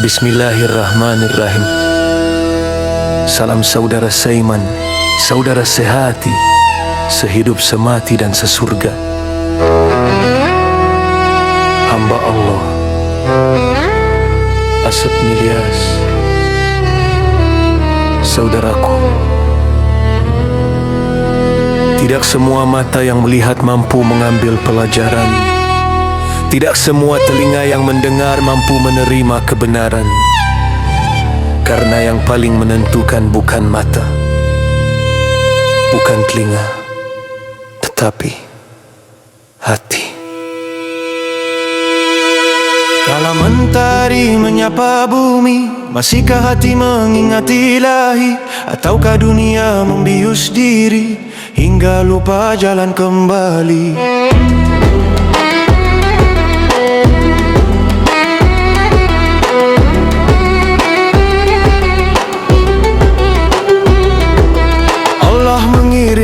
Bismillahirrahmanirrahim. Salam saudara seiman, saudara sehati, sehidup semati dan sesurga. Hamba Allah Asep Milyas, saudaraku. Tidak semua mata yang melihat mampu mengambil pelajaran. Tidak semua telinga yang mendengar mampu menerima kebenaran. Karena yang paling menentukan bukan mata, bukan telinga, tetapi hati. Kala mentari menyapa bumi, masihkah hati mengingati ilahi? Ataukah dunia membius diri hingga lupa jalan kembali?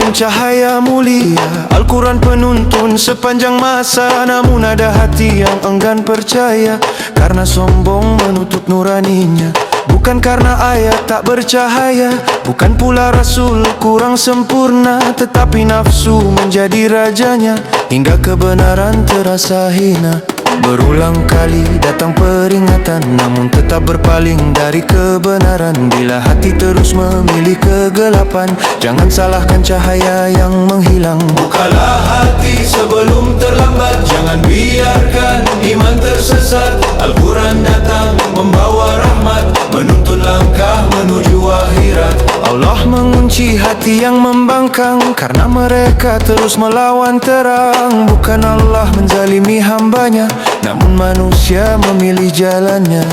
Cahaya mulia, Al-Quran penuntun sepanjang masa. Namun ada hati yang enggan percaya, karena sombong menutup nuraninya. Bukan karena ayat tak bercahaya, bukan pula Rasul kurang sempurna, tetapi nafsu menjadi rajanya, hingga kebenaran terasa hina. Berulang kali datang peringatan, namun tetap berpaling dari kebenaran. Bila hati terus memilih kegelapan, jangan salahkan cahaya yang menghilang. Bukalah hati sebelum terlambat, jangan biarkan iman tersesat. Al-Quran datang membawa rahmat, menuntun langkah menuju akhirat. Allah mengunci hati yang membangkang, karena mereka terus melawan terang. Bukan Allah menzalimi hambanya, namun manusia memilih jalannya.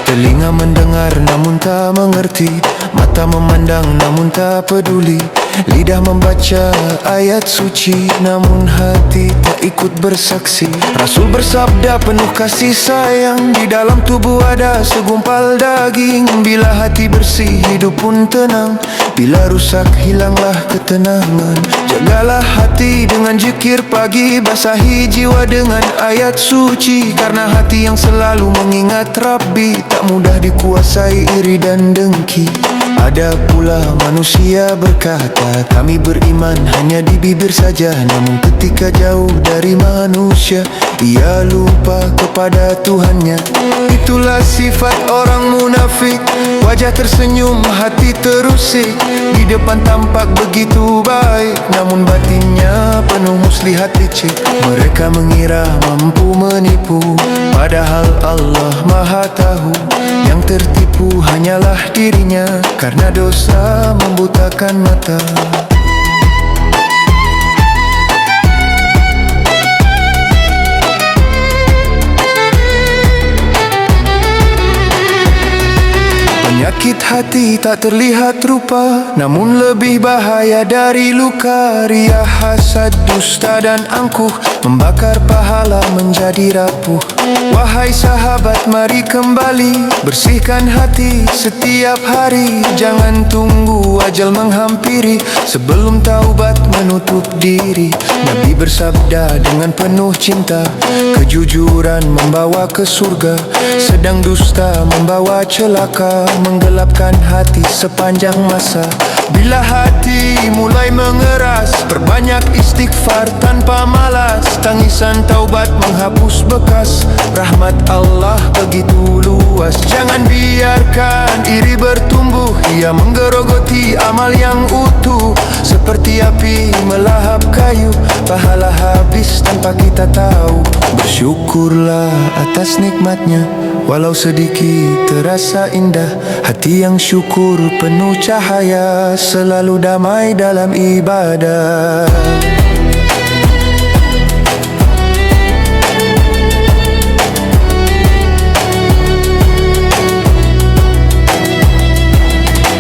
Telinga mendengar namun tak mengerti, mata memandang namun tak peduli, lidah membaca ayat suci, namun hati tak ikut bersaksi. Rasul bersabda penuh kasih sayang, di dalam tubuh ada segumpal daging. Bila hati bersih hidup pun tenang, bila rusak hilanglah ketenangan. Jagalah hati dengan zikir pagi, basahi jiwa dengan ayat suci. Karena hati yang selalu mengingat Rabbi tak mudah dikuasai iri dan dengki. Ada pula manusia berkata, kami beriman hanya di bibir saja, namun ketika jauh dari manusia, ia lupa kepada Tuhannya. Itulah sifat orang munafik, wajah tersenyum, hati terusik. Di depan tampak begitu baik, namun batinnya penuh muslihat licik. Mereka mengira mampu menipu, padahal Allah Maha Tahu. Yang tertipu hanyalah dirinya, karena dosa membutakan mata. Penyakit hati tak terlihat rupa, namun lebih bahaya dari luka. Riya, hasad, dusta dan angkuh membakar pahala menjadi rapuh. Wahai sahabat, mari kembali, bersihkan hati setiap hari. Jangan tunggu ajal menghampiri sebelum taubat menutup diri. Nabi bersabda dengan penuh cinta, kejujuran membawa ke surga, sedang dusta membawa celaka, menggelapkan hati sepanjang masa. Bila hati mulai mengeras, perbanyak istighfar tanpa malas. Tangisan taubat menghapus bekas, rahmat Allah begitu luas. Jangan biarkan iri bertumbuh, ia menggerogoti amal yang utuh. Seperti api melahap kayu, pahala habis tanpa kita tahu. Bersyukurlah atas nikmatnya, walau sedikit terasa indah. Hati yang syukur penuh cahaya, selalu damai dalam ibadah.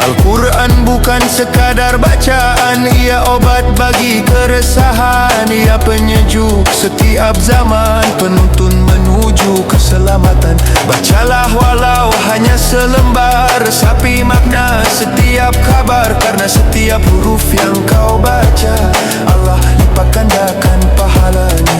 Al-Quran bukan sekadar bacaan. Ia obat bagi keresahan, ia penyejuk setiap zaman, penuntun menuju keselamatan. Bacalah walau hanya selembar, resapi makna setiap kabar. Karena setiap huruf yang kau baca, Allah lipat gandakan pahalanya.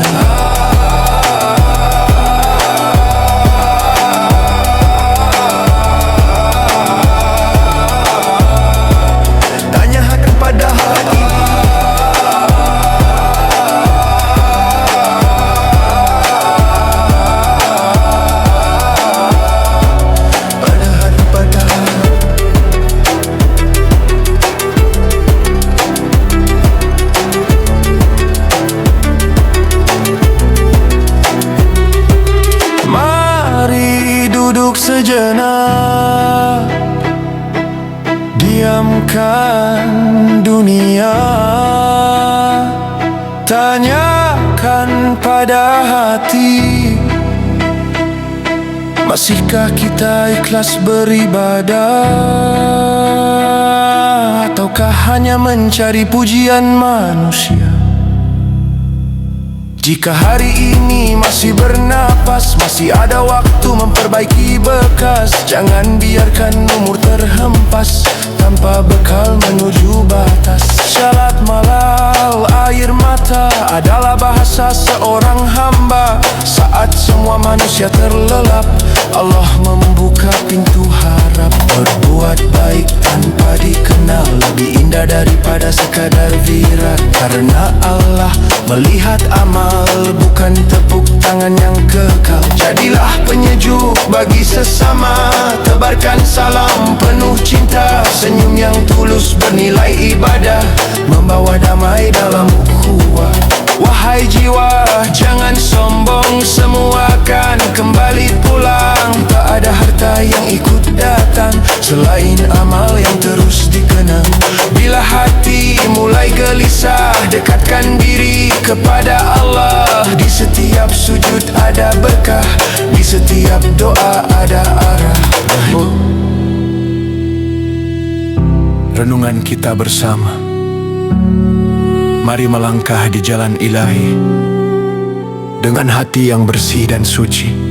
Duduk sejenak, diamkan dunia, tanyakan pada hati, masihkah kita ikhlas beribadah, ataukah hanya mencari pujian manusia? Jika hari ini masih bernapas, masih ada waktu memperbaiki bekas. Jangan biarkan umur terhempas tanpa bekal menuju batas. Syarat malal air mata adalah bahasa seorang hamba. Saat semua manusia terlelap, Allah membuka pintu harap. Berbuat baik tanpa dikenal lebih indah daripada sekadar viral. Karena Allah melihat amal, bukan tepuk tangan yang kekal. Jadilah penyejuk bagi sesama, tebarkan salam penuh cinta. Senyum yang tulus bernilai ibadah, membawa damai dalam ukhuwah. Wahai jiwa, jangan sombong, semua akan kembali pulang. Tak ada harta yang ikut datang selain amal yang terus dikenang. Bila hati mulai gelisah, dekatkan diri kepada Allah. Di setiap sujud ada berkah, di setiap doa ada arah. Renungan kita bersama, mari melangkah di jalan ilahi dengan hati yang bersih dan suci.